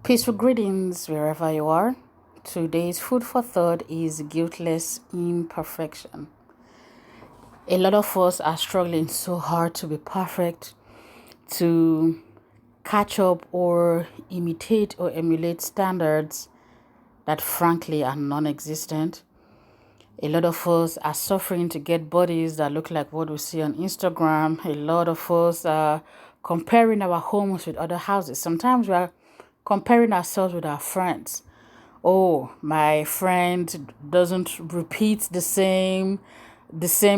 Peaceful greetings wherever you are. Today's food for thought is guiltless imperfection. A lot of us are struggling so hard to be perfect, to catch up or imitate or emulate standards that frankly are non existent. A lot of us are suffering to get bodies that look like what we see on Instagram. A lot of us are comparing our homes with other houses. Sometimes we are comparing ourselves with our friends. Oh, my friend doesn't repeat the same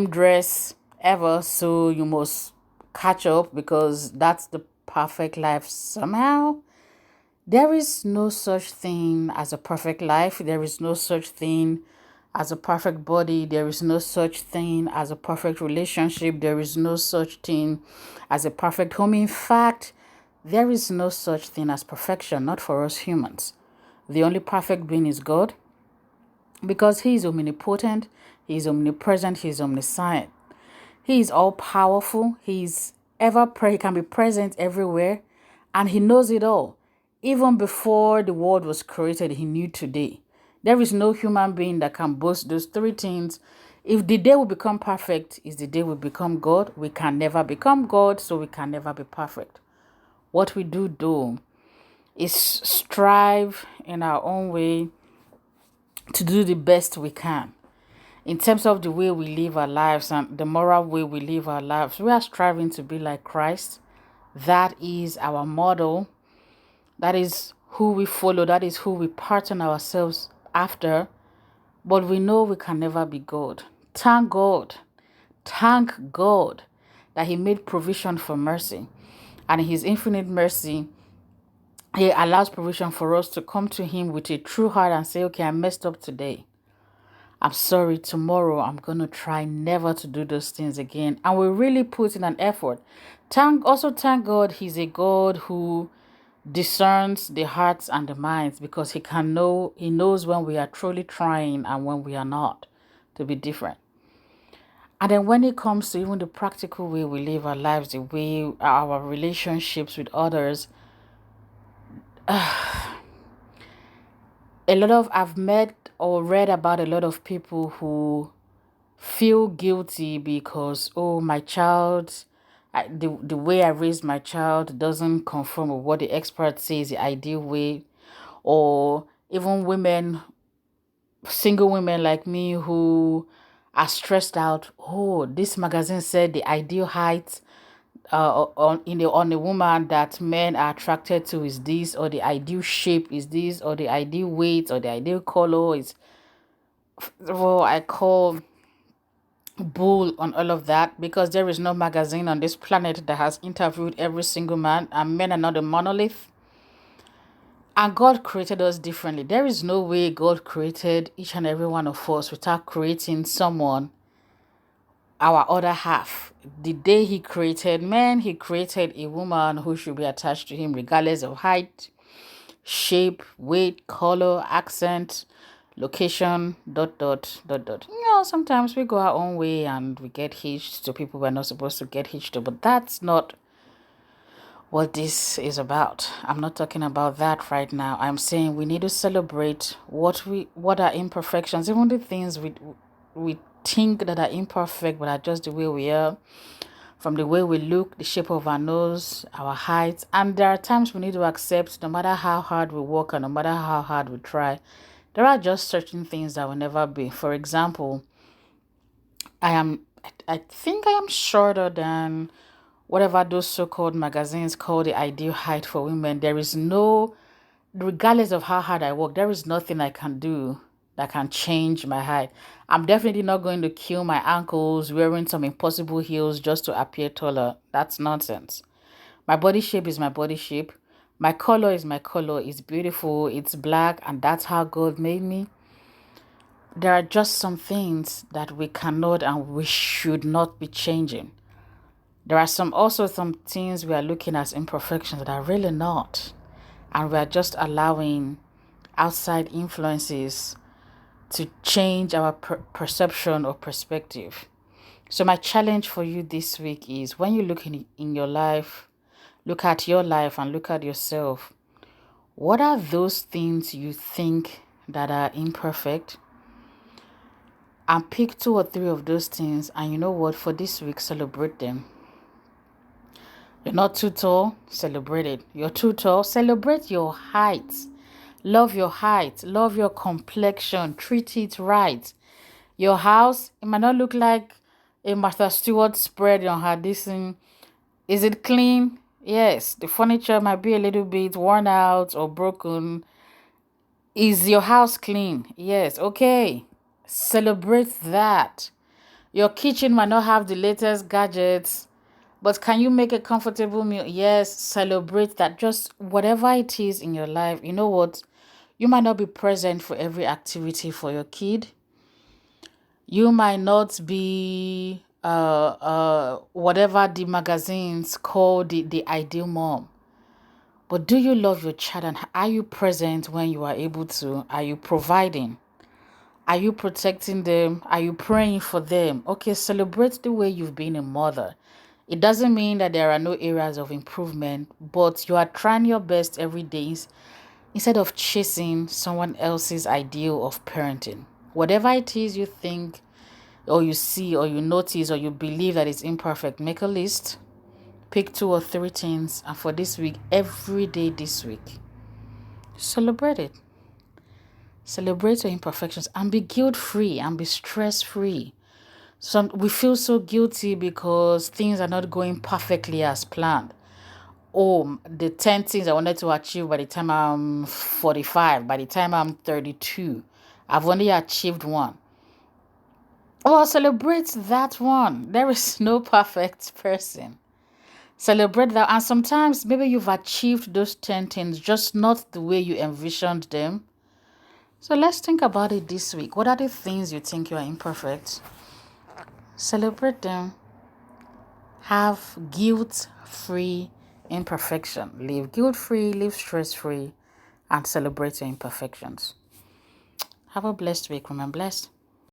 dress ever, so you must catch up because that's the perfect life somehow. There is no such thing as a perfect life. There is no such thing as a perfect body. There is no such thing as a perfect relationship. There is no such thing as a perfect home. In fact, there is no such thing as perfection, not for us humans. The only perfect being is God because He is omnipotent, He is omnipresent, He is omniscient. He is all powerful. He can be present everywhere, and He knows it all. Even before the world was created, He knew today. There is no human being that can boast those three things. If the day we become perfect is the day we become God, we can never become God, so we can never be perfect. What we do is strive in our own way to do the best we can. In terms of the way we live our lives and the moral way we live our lives, we are striving to be like Christ. That is our model. That is who we follow. That is who we pattern ourselves after. But we know we can never be God. Thank God. Thank God that He made provision for mercy. And in His infinite mercy, He allows provision for us to come to Him with a true heart and say, okay, I messed up today. I'm sorry, tomorrow I'm going to try never to do those things again. And we really put in an effort. Thank God He's a God who discerns the hearts and the minds because He knows when we are truly trying and when we are not to be different. And then when it comes to even the practical way we live our lives, the way our relationships with others, I've met or read about a lot of people who feel guilty because, oh, my child, the way I raised my child doesn't conform with what the expert says the ideal way. Or even single women like me who are stressed out. Oh, this magazine said the ideal height on a woman that men are attracted to is this, or the ideal shape is this, or the ideal weight, or the ideal color is. Well, I call bull on all of that because there is no magazine on this planet that has interviewed every single man, and men are not a monolith. And God created us differently. There is no way God created each and every one of us without creating someone, our other half. The day He created man, He created a woman who should be attached to Him regardless of height, shape, weight, color, accent, location, dot, dot, dot, dot. Sometimes we go our own way and we get hitched to people we're not supposed to get hitched to, but that's not what this is about. I'm not talking about that right now. I'm saying we need to celebrate what are imperfections, even the things we think that are imperfect but are just the way we are, from the way we look, the shape of our nose, our height. And there are times we need to accept no matter how hard we work and no matter how hard we try, there are just certain things that will never be. For example, I think I am shorter than whatever those so-called magazines call the ideal height for women. There is no, regardless of how hard I work, there is nothing I can do that can change my height. I'm definitely not going to kill my ankles wearing some impossible heels just to appear taller. That's nonsense. My body shape is my body shape. My color is my color. It's beautiful. It's black, and that's how God made me. There are just some things that we cannot and we should not be changing. There are some things we are looking at imperfections that are really not. And we are just allowing outside influences to change our perception or perspective. So my challenge for you this week is when you look in your life, look at your life and look at yourself. What are those things you think that are imperfect? And pick 2 or 3 of those things, and you know what? For this week, celebrate them. You're not too tall, celebrate it. You're too tall, celebrate your height. Love your height. Love your complexion. Treat it right. Your house, it might not look like a Martha Stewart spread on her this thing. Is it clean? Yes. The furniture might be a little bit worn out or broken. Is your house clean? Yes. Okay. Celebrate that. Your kitchen might not have the latest gadgets, but can you make a comfortable meal? Yes. Celebrate that. Just whatever it is in your life. You know what? You might not be present for every activity for your kid. You might not be whatever the magazines call the ideal mom. But do you love your child, and are you present when you are able to? Are you providing? Are you protecting them? Are you praying for them? Okay, celebrate the way you've been a mother. It doesn't mean that there are no areas of improvement, but you are trying your best every day instead of chasing someone else's ideal of parenting. Whatever it is you think or you see or you notice or you believe that it's imperfect, make a list, pick 2 or 3 things, and for this week, every day this week, celebrate it. Celebrate your imperfections and be guilt-free and be stress-free. We feel so guilty because things are not going perfectly as planned. Oh, the 10 things I wanted to achieve by the time I'm 45, by the time I'm 32, I've only achieved one. Oh, celebrate that one. There is no perfect person. Celebrate that. And sometimes maybe you've achieved those 10 things, just not the way you envisioned them. So let's think about it this week. What are the things you think you are imperfect? Celebrate them. Have guilt-free imperfection. Live guilt-free, live stress-free, and celebrate your imperfections. Have a blessed week. Remember, blessed.